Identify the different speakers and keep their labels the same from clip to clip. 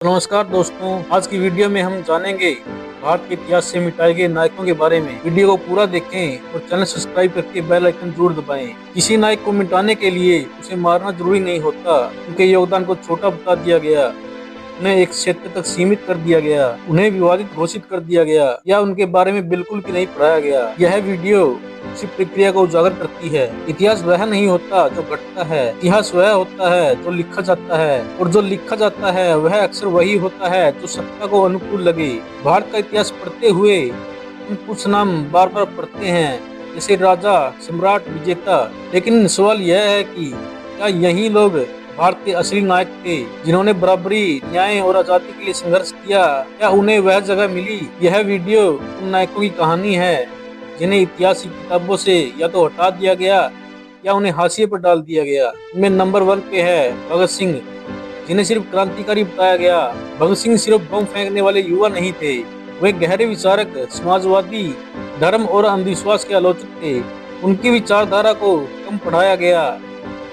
Speaker 1: नमस्कार दोस्तों, आज की वीडियो में हम जानेंगे भारत के इतिहास से मिटाए गए नायकों के बारे में। वीडियो को पूरा देखें और चैनल सब्सक्राइब करके बेल आइकन जरूर दबाएं। किसी नायक को मिटाने के लिए उसे मारना जरूरी नहीं होता, उनके योगदान को छोटा बता दिया गया, उन्हें एक क्षेत्र तक सीमित कर दिया गया, उन्हें विवादित घोषित कर दिया गया या उनके बारे में बिल्कुल भी नहीं पढ़ाया गया। यह वीडियो उसी प्रक्रिया को उजागर करती है। इतिहास वह नहीं होता जो घटता है, इतिहास वह होता है जो लिखा जाता है, और जो लिखा जाता है वह अक्सर वही होता है जो सत्ता को अनुकूल लगे। भारत का इतिहास पढ़ते हुए हम कुछ नाम बार बार पढ़ते हैं, जैसे राजा, सम्राट, विजेता, लेकिन सवाल यह है कि क्या यही लोग भारत के असली नायक थे जिन्होंने बराबरी, न्याय और आजादी के लिए संघर्ष किया? क्या उन्हें वह जगह मिली? यह वीडियो उन नायकों की कहानी है जिन्हें इतिहास की किताबों से या तो हटा दिया गया या उन्हें हाशिए पर डाल दिया गया। इनमें नंबर 1 पे है भगत सिंह, जिन्हें सिर्फ क्रांतिकारी बताया गया। भगत सिंह सिर्फ बम फेंकने वाले युवा नहीं थे, वे गहरे विचारक, समाजवादी, धर्म और अंधविश्वास के आलोचक थे। उनकी विचारधारा को कम पढ़ाया गया,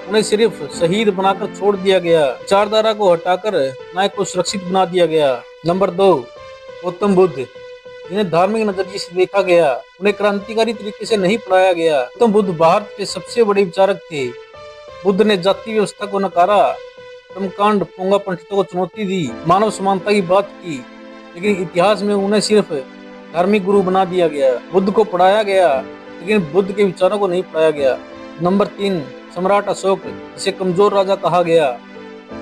Speaker 1: उन्हें सिर्फ शहीद बनाकर छोड़ दिया गया। विचारधारा को हटाकर नायक को सुरक्षित बना दिया गया। नंबर 2, गौतम बुद्ध, जिन्हें धार्मिक नजरिए से देखा गया, उन्हें क्रांतिकारी तरीके से नहीं पढ़ाया गया। गौतम बुद्ध भारत के सबसे बड़े विचारक थे। बुद्ध ने जाति व्यवस्था को नकारा, कर्मकांड, पोंगा पंडितों को चुनौती दी, मानव समानता की बात की, लेकिन इतिहास में उन्हें सिर्फ धार्मिक गुरु बना दिया गया। बुद्ध को पढ़ाया गया, लेकिन बुद्ध के विचारों को नहीं पढ़ाया गया। नंबर 3, सम्राट अशोक, जिसे कमजोर राजा कहा गया।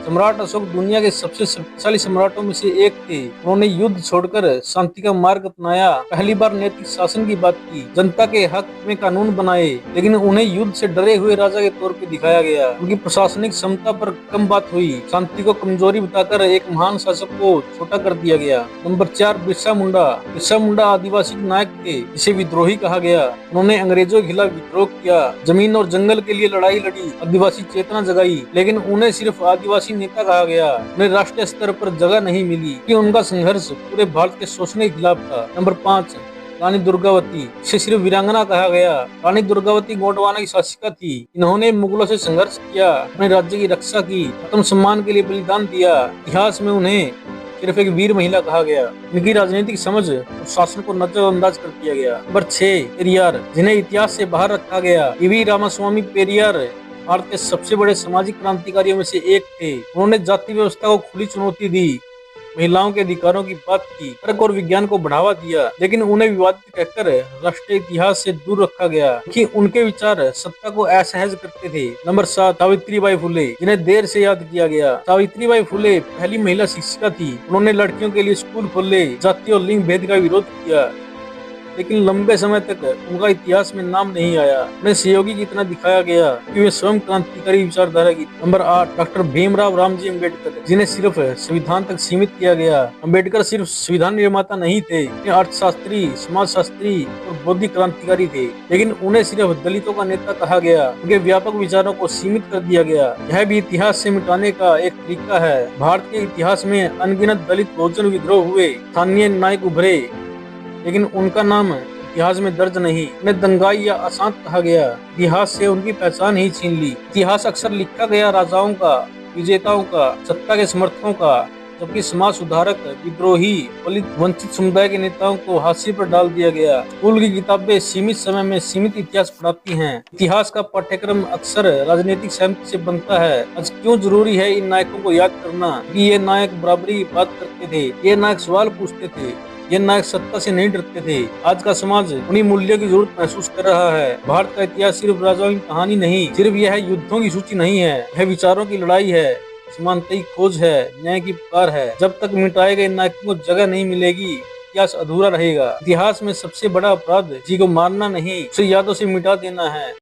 Speaker 1: सम्राट अशोक दुनिया के सबसे शक्तिशाली सम्राटों में से एक थे। उन्होंने युद्ध छोड़कर शांति का मार्ग अपनाया, पहली बार नैतिक शासन की बात की, जनता के हक में कानून बनाए, लेकिन उन्हें युद्ध से डरे हुए राजा के तौर पे दिखाया गया। उनकी प्रशासनिक क्षमता पर कम बात हुई, शांति को कमजोरी बताकर एक महान शासक को छोटा कर दिया गया। नंबर 4, बिरसा मुंडा। बिरसा मुंडा आदिवासी नायक थे, जिसे विद्रोही कहा गया। उन्होंने अंग्रेजों के खिलाफ विद्रोह किया, जमीन और जंगल के लिए लड़ाई लड़ी, आदिवासी चेतना जगाई, लेकिन उन्हें सिर्फ आदिवासी नेता कहा गया। उन्हें राष्ट्रीय स्तर पर जगह नहीं मिली कि उनका संघर्ष पूरे भारत के शोषण के खिलाफ था। नंबर 5, रानी दुर्गावती, जिसे सिर्फ वीरांगना कहा गया। रानी दुर्गावती गोंडवाना की शासिका थी। इन्होंने मुगलों से संघर्ष किया, अपने राज्य की रक्षा की, आत्मसम्मान के लिए बलिदान दिया। इतिहास में उन्हें सिर्फ एक वीर महिला कहा गया। इनकी राजनीतिक समझ और शासन को नजरअंदाज कर दिया गया। नंबर 6, पेरियार, जिन्हें इतिहास से बाहर रखा गया। ईवी रामास्वामी पेरियार भारत के सबसे बड़े सामाजिक क्रांतिकारियों में से एक थे। उन्होंने जाति व्यवस्था को खुली चुनौती दी, महिलाओं के अधिकारों की बात की, तर्क और विज्ञान को बढ़ावा दिया, लेकिन उन्हें विवादित कहकर राष्ट्रीय इतिहास से दूर रखा गया कि उनके विचार सत्ता को असहज करते थे। नंबर 7, सावित्रीबाई फुले, जिन्हें देर से याद किया गया। सावित्रीबाई फुले पहली महिला शिक्षिका थी। उन्होंने लड़कियों के लिए स्कूल खोले, जाति और लिंग भेद का विरोध किया, लेकिन लंबे समय तक उनका इतिहास में नाम नहीं आया। उन्हें सहयोगी की तरह दिखाया गया कि वे स्वयं क्रांतिकारी विचारधारा की। नंबर 8, डॉक्टर भीमराव रामजी अम्बेडकर, जिन्हें सिर्फ संविधान तक सीमित किया गया। अम्बेडकर सिर्फ संविधान निर्माता नहीं थे, वे अर्थशास्त्री, समाजशास्त्री और बौद्धिक क्रांतिकारी थे, लेकिन उन्हें सिर्फ दलितों का नेता कहा गया। उनके व्यापक विचारों को सीमित कर दिया गया। यह भी इतिहास से मिटाने का एक तरीका है। भारत के इतिहास में अनगिनत दलित बहुजन विद्रोह हुए, स्थानीय नायक उभरे, लेकिन उनका नाम इतिहास में दर्ज नहीं। उन्हें दंगाई या अशांत कहा गया। इतिहास से उनकी पहचान ही छीन ली। इतिहास अक्सर लिखा गया राजाओं का, विजेताओं का, सत्ता के समर्थकों का, जबकि समाज सुधारक, विद्रोही, दलित, वंचित समुदाय के नेताओं को हाशिए पर डाल दिया गया। स्कूल की किताबें सीमित समय में सीमित इतिहास पढ़ाती हैं। इतिहास का पाठ्यक्रम अक्सर राजनीतिक सहमति से बनता है। आज क्यों जरूरी है इन नायकों को याद करना? कि ये नायक बराबरी की बात करते थे, ये नायक सवाल पूछते थे, ये नायक सत्ता से नहीं डरते थे। आज का समाज उन्हीं मूल्यों की जरूरत महसूस कर रहा है। भारत का इतिहास सिर्फ राजाओं की कहानी नहीं, सिर्फ यह युद्धों की सूची नहीं है, यह विचारों की लड़ाई है, समानता की खोज है, न्याय की पुकार है। जब तक मिटाए गए नायकों को जगह नहीं मिलेगी, इतिहास अधूरा रहेगा। इतिहास में सबसे बड़ा अपराध किसी को मारना नहीं, उसे यादों से मिटा देना है।